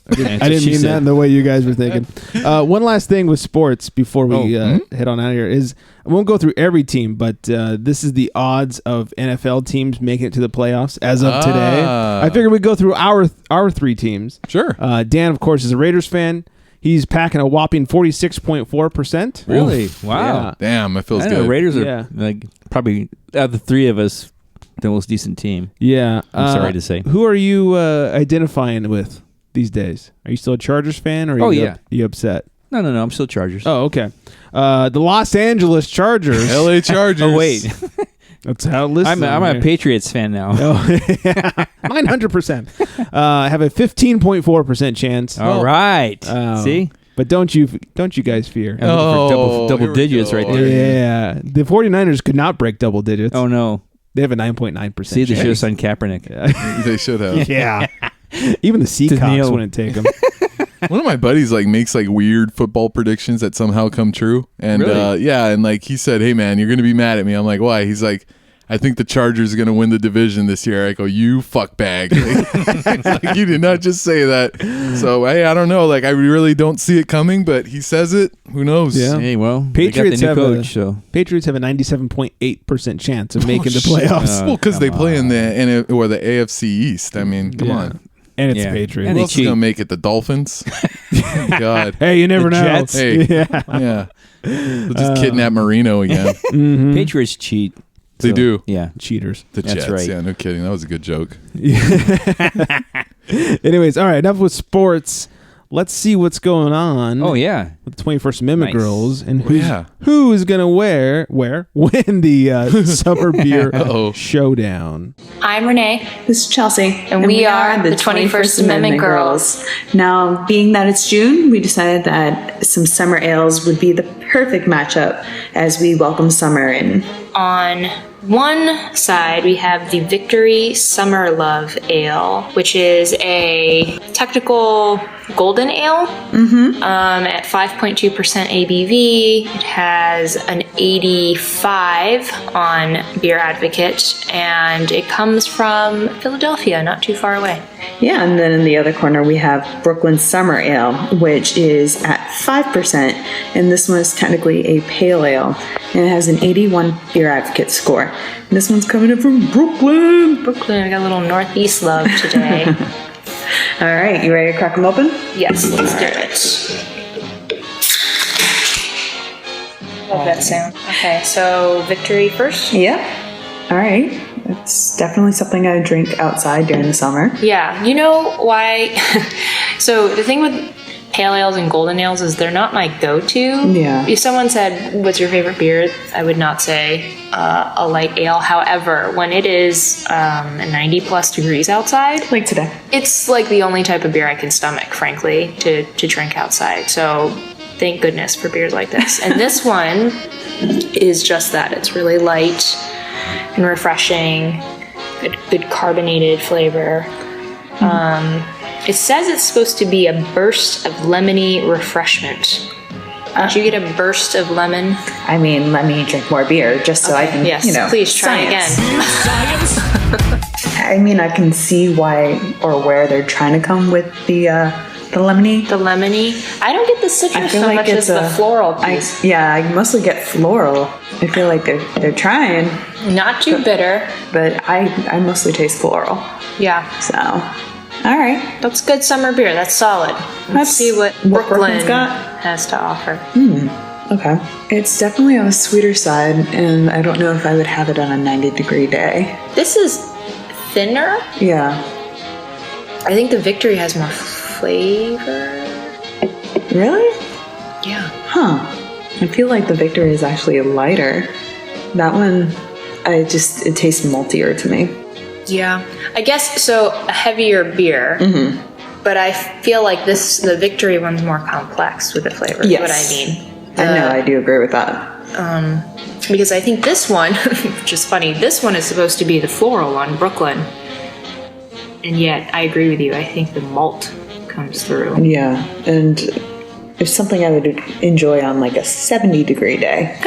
I didn't mean that in the way you guys were thinking. One last thing with sports before we head on out of here is I won't go through every team, but this is the odds of NFL teams making it to the playoffs as of today. I figured we'd go through our 3 teams. Sure. Dan, of course, is a Raiders fan. He's packing a whopping 46.4%. Really? Oof. Wow. Yeah. Damn, that feels I know good. Raiders are Yeah. like probably out of the 3 of us the most decent team. Yeah. I'm sorry to say. Who are you identifying with? these days? Are you still a Chargers fan, or are you upset? No, I'm still Chargers. Oh, okay. The Los Angeles Chargers. LA Chargers. Oh, wait. That's how it lists. I'm a Patriots fan now. Oh, yeah. 900%. Have a 15.4% chance. All right. See? But don't you guys fear? I'm looking for double here we digits go. right there. Yeah. The 49ers could not break double digits. Oh, no. They have a 9.9%. See, they should have chance. signed Kaepernick. They should have. Yeah. Even the Seahawks Daniil. wouldn't take them. One of my buddies makes weird football predictions that somehow come true. And Really? and he said, "Hey man, you're going to be mad at me." I'm like, "Why?" He's like, "I think the Chargers are going to win the division this year." I go, "You fuckbag." You did not just say that. So, hey, I don't know. I really don't see it coming, but he says it. Who knows? Yeah. Hey, well, Patriots they got the new have coach, so. Patriots have a 97.8% chance of making the playoffs. Well, because they Come play in the AFC East. I mean, come on. And it's Yeah. Patriots. And Who they else is cheat. going to make it? The Dolphins? God. Hey, you never The know. Jets? Hey. Yeah. Yeah. They'll just kidnap Marino again. Patriots cheat. They do. Yeah. Cheaters. The That's Jets. right. Yeah, no kidding. That was a good joke. Anyways, all right, enough with sports. Let's see what's going on. Oh, yeah. With the 21st Amendment Nice. girls and Yeah. who is going to win the summer beer Uh-oh. showdown. I'm Renee. This is Chelsea. And we are the 21st Amendment Girls. Now, being that it's June, we decided that some summer ales would be the perfect matchup as we welcome summer in. On one side, we have the Victory Summer Love Ale, which is a technical golden ale at 5.2% ABV. It has an 85 on Beer Advocate, and it comes from Philadelphia, not too far away. Yeah, and then in the other corner, we have Brooklyn Summer Ale, which is at 5%, and this one is technically a pale ale, and it has an 81 Beer Advocate score. And this one's coming in from Brooklyn. Brooklyn, I got a little Northeast love today. All right, you ready to crack them open? Yes, let's do it. Love that sound. Okay, so Victory first? Yeah. All right. It's definitely something I drink outside during the summer. Yeah, you know why? So the thing with pale ales and golden ales is they're not my go-to. Yeah. If someone said, what's your favorite beer? I would not say a light ale. However, when it is 90 plus degrees outside, Like today. it's like the only type of beer I can stomach, frankly, to drink outside. So thank goodness for beers like this. And this one is just that. It's really light and refreshing, good carbonated flavor. It says it's supposed to be a burst of lemony refreshment. Did you get a burst of lemon? I mean, let me drink more beer just so I can, Yes, please try again. I mean, I can see why or where they're trying to come with the lemony. The lemony. I don't get the citrus so much as the floral piece. I mostly get floral. I feel like they're trying, Not too bitter. but I mostly taste floral. Yeah, So, all right. that's good summer beer. That's solid. Let's Let's see what what Brooklyn's Brooklyn got. has to offer. Okay. It's definitely on the sweeter side, and I don't know if I would have it on a 90-degree day. This is thinner. Yeah. I think the Victory has more flavor. Really? Yeah. Huh. I feel like the Victory is actually lighter. That one, it tastes maltier to me. Yeah. I guess so. A heavier beer. But I feel like the Victory one's more complex with the flavor. Is what I Yes. mean. I know, I do agree with that. Because I think this one, which is funny, this one is supposed to be the floral one, Brooklyn. And yet, I agree with you. I think the malt comes through. Yeah, and it's something I would enjoy on like a 70-degree day.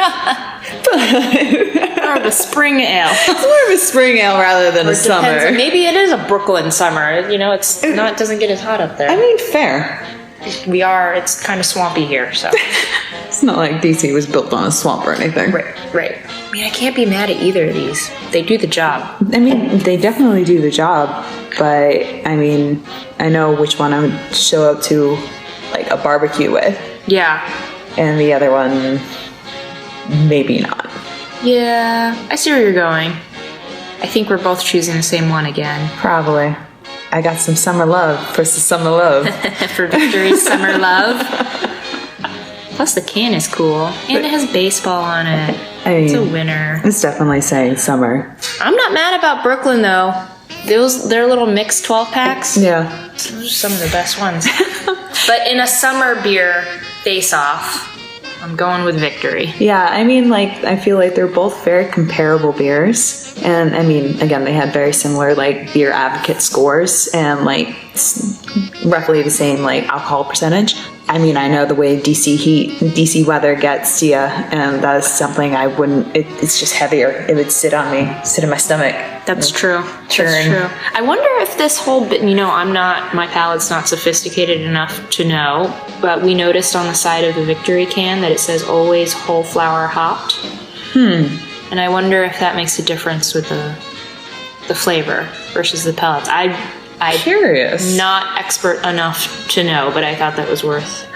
More of a spring ale. It's more of a spring ale rather than a Depends. summer. Maybe it is a Brooklyn summer. You know, it doesn't get as hot up there. I mean, fair. It's kind of swampy here, so. It's not like DC was built on a swamp or anything. Right. I mean, I can't be mad at either of these. They do the job. I mean, they definitely do the job, but I mean, I know which one I would show up to like a barbecue with, Yeah. and the other one, maybe not. Yeah, I see where you're going. I think we're both choosing the same one again. Probably. I got some summer love for some summer love. For Victory's summer love. Plus the can is cool. And it has baseball on it. It's a winner. It's definitely saying summer. I'm not mad about Brooklyn though. Their little mixed 12 packs. Yeah. Those are some of the best ones. But in a summer beer face-off, I'm going with Victory. Yeah, I mean, like, I feel like they're both very comparable beers. And, I mean, again, they had very similar, like, beer advocate scores and, like, roughly the same, like, alcohol percentage. I mean, I know the way DC weather gets to you, and that's something I wouldn't, it's just heavier. It would sit in my stomach. That's true. Churn. That's true. I wonder if this whole bit, my palate's not sophisticated enough to know, but we noticed on the side of the Victory can that it says always whole flower hopped. And I wonder if that makes a difference with the flavor versus the pellets. I'm curious. Not expert enough to know, but I thought that was worth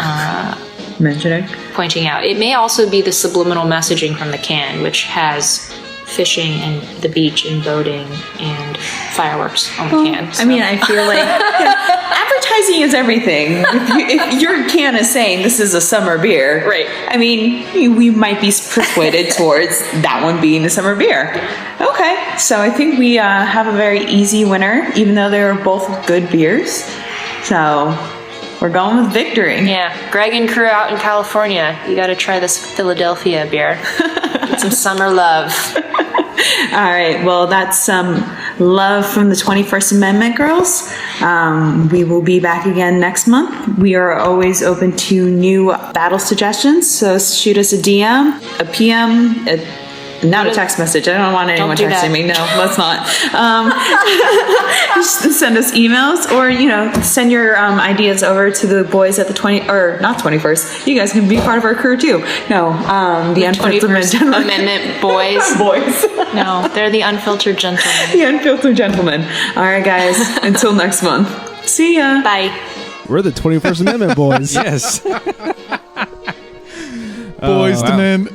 mentioning, pointing out. It may also be the subliminal messaging from the can, which has fishing and the beach and boating and fireworks on the can. So. I mean, I feel like advertising is everything. If your can is saying this is a summer beer, right? I mean, we might be persuaded towards that one being a summer beer. Okay, so I think we have a very easy winner, even though they were both good beers. So we're going with Victory. Yeah, Greg and crew out in California, you got to try this Philadelphia beer. Get some summer love. All right, well, that's some love from the 21st Amendment girls. We will be back again next month. We are always open to new battle suggestions, so shoot us a DM, a PM, not a text message. I don't want anyone texting me. No, let's not. Just send us emails, or send your ideas over to the boys at the 21st. You guys can be part of our crew too. No, the Unfiltered 21st Amendment boys. Boys. No, they're the Unfiltered Gentlemen. The Unfiltered Gentlemen. All right, guys. Until next month. See ya. Bye. We're the 21st Amendment boys. Yes. Boys to men.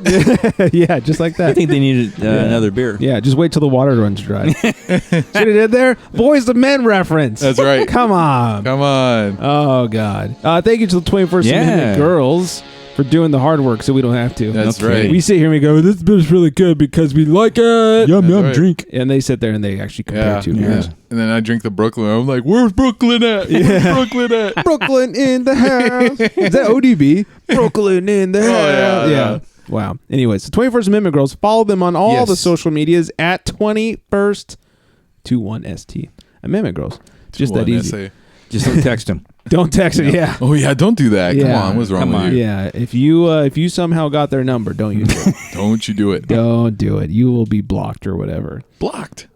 Yeah, just like that. I think they needed another beer. Yeah, just wait till the water runs dry. See what I did there? Boys to Men reference. That's right. Come on. Come on. Oh, God. Thank you to the 21st Amendment girls for doing the hard work so we don't have to. That's right. We sit here and we go, this beer's really good because we like it. Yum, yum, right. drink. And they sit there and they actually compare two beers. And then I drink the Brooklyn. I'm like, where's Brooklyn at? Where's Brooklyn at? Brooklyn in the house. Is that ODB? Brooklyn in the house. Yeah. Wow. Anyways, the 21st Amendment girls, follow them on all the social medias at 21st21ST. Amendment girls. Just that easy. Just don't text them. Don't text it. Yeah. Oh yeah. Don't do that. Yeah. Come on. What's wrong with you? Yeah. If you somehow got their number, don't use it. Don't you do it. Don't do it. You will be blocked or whatever. Blocked.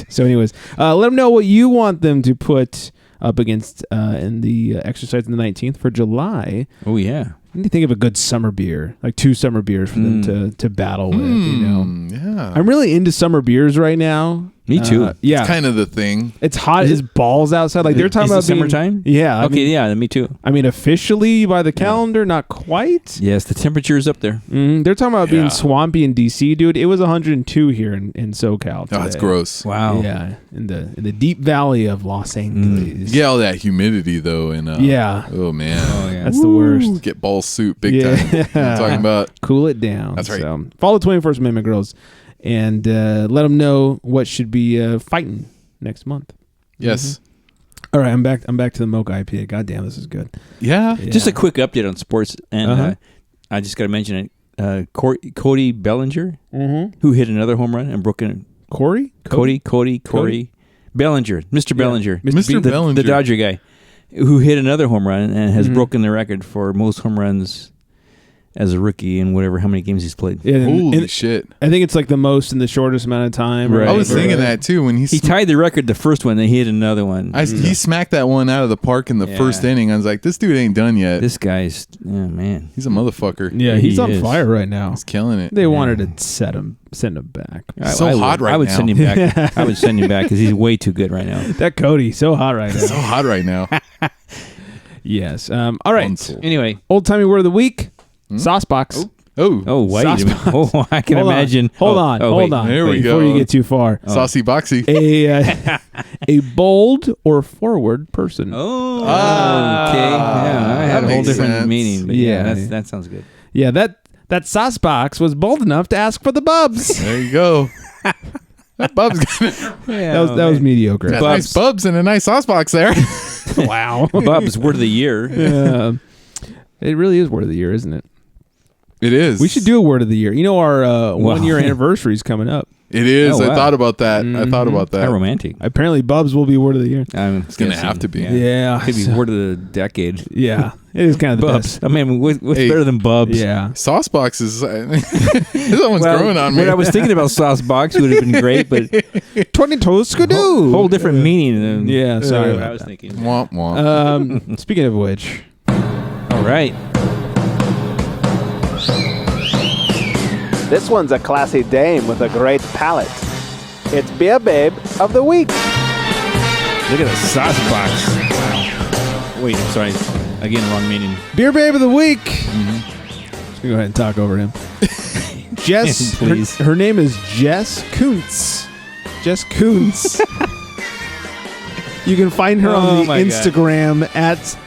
So anyways, let them know what you want them to put up against in the exercise on the 19th for July. Oh yeah. I need to think of a good summer beer, like 2 summer beers for them to battle with. Yeah. I'm really into summer beers right now. Me too. Yeah. It's kind of the thing. It's hot as balls outside. Like they're talking about summertime. Yeah. Okay. Yeah. Me too. I mean, officially by the calendar, not quite. Yes, the temperature is up there. They're talking about being swampy in DC, dude. It was 100 here in SoCal today. Oh, that's gross. Wow. Yeah, in the deep valley of Los Angeles. Yeah, all that humidity though, and yeah. Oh man. Oh yeah. That's the worst. Get ball soup big time. You know what I'm talking about. Cool it down. That's right. So, follow the 21st Amendment girls and let them know what should be fighting next month. Yes. All right, I'm back to the Mocha IPA. God damn, this is good. Yeah. Just a quick update on sports, and I just got to mention it. Cody Bellinger, who hit another home run and broken. Cody Bellinger, Mr. Bellinger, Mr. Bellinger, the Dodger guy, who hit another home run and has broken the record for most home runs as a rookie in how many games he's played. Yeah, holy shit. I think it's like the most in the shortest amount of time. Right. I was thinking that too when he tied the record the first one, then he hit another one. He smacked that one out of the park in the first inning. I was like, this dude ain't done yet. This guy's, man. He's a motherfucker. Yeah, he's on fire right now. He's killing it. They wanted to send him back. So hot right now. I would send him back. I would send him back because he's way too good right now. That Cody, so hot right now. So hot right now. Yes. All right. Console. Anyway. Old-timey word of the week. Saucebox. Wait. I can imagine. Hold on. There we go. Before you get too far. Saucy boxy. a bold or forward person. Oh, okay. Yeah, I had a whole makes different sense. meaning. But Yeah. that sounds good. Yeah, that sauce box was bold enough to ask for the bubs. There you go. That Bub's got that was mediocre. nice Bubs and a nice sauce box there. Wow. Bub's word of the year. Yeah. It really is word of the year, isn't it? It is. We should do a word of the year. You know, our 1 year anniversary is coming up. It is. Oh, wow. I thought about that. I thought about that. How romantic. Apparently, Bubs will be word of the year. It's gonna have to be. Yeah. Could be word of the decade. Yeah. It is kind of the Bubs. best. I mean, what's Hey. better than Bubs? Yeah. Sauce boxes. That one's Well, growing on me. when I was thinking about sauce box, would have been great, but 20 toes skidoo. whole different meaning than Yeah, sorry what about I was that. thinking. Womp womp. Speaking of which, All right. This one's a classy dame with a great palate. It's Beer Babe of the Week. Look at the sauce box. Wow. Wait, I'm sorry. Again, wrong meaning. Beer Babe of the Week. Just gonna go ahead and talk over him. Jess, Please. Her name is Jess Kuntz. Jess Kuntz. You can find her Oh on the my God. Instagram at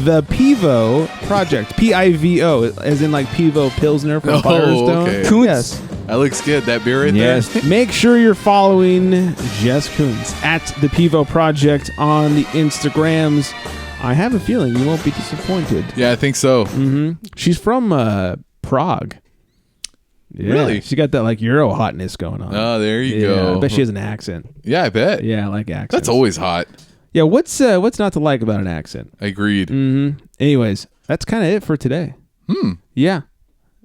the Pivo Project. P-I-V-O, as in like Pivo Pilsner from Oh, Firestone. okay. Kuntz. Yes. That looks good. That beer right Yes. there. Make sure you're following Jess Kuntz at the Pivo Project on the Instagrams. I have a feeling you won't be disappointed. Yeah, I think so. She's from Prague. Yeah, Really? She got that like Euro hotness going on. Oh, there you Yeah, go. I bet she has an accent. Yeah, I bet. Yeah, I like accents. That's always hot. Yeah, what's not to like about an accent? Agreed. Anyways, that's kind of it for today. Yeah.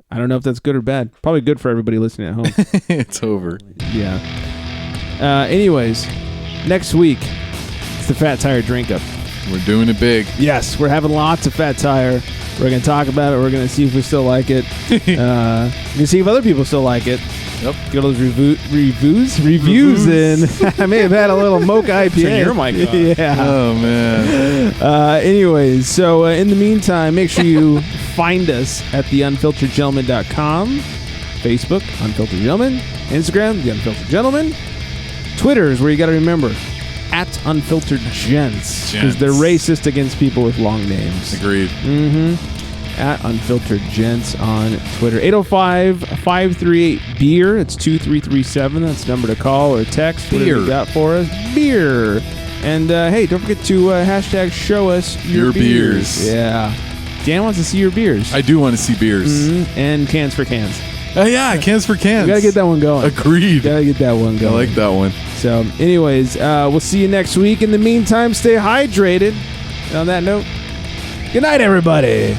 I don't know if that's good or bad. Probably good for everybody listening at home. It's over. Yeah. Anyways, next week, it's the Fat Tire Drink Up. We're doing it big. Yes, we're having lots of Fat Tire. We're going to talk about it. We're going to see if we still like it. We're going to see if other people still like it. Yep. Get all those reviews in. I may have had a little Mocha IPA. Turn your mic on. Yeah. Oh, man. Anyways, so in the meantime, make sure you find us at theunfilteredgentleman.com, Facebook, Unfiltered Gentleman, Instagram, The Unfiltered Gentleman, Twitter is where you got to remember, at Unfiltered Gents, because they're racist against people with long names. Agreed. At Unfiltered Gents on Twitter. 805-538-BEER. It's 2337. That's the number to call or text. Whatever Beer. you got for us. Beer. And hey, don't forget to hashtag show us your beers. Yeah. Dan wants to see your beers. I do want to see beers. And cans for cans. Oh, yeah. Cans for cans. We got to get that one going. Agreed. Got to get that one I going. like that one. So, anyways, we'll see you next week. In the meantime, stay hydrated. And on that note, good night, everybody.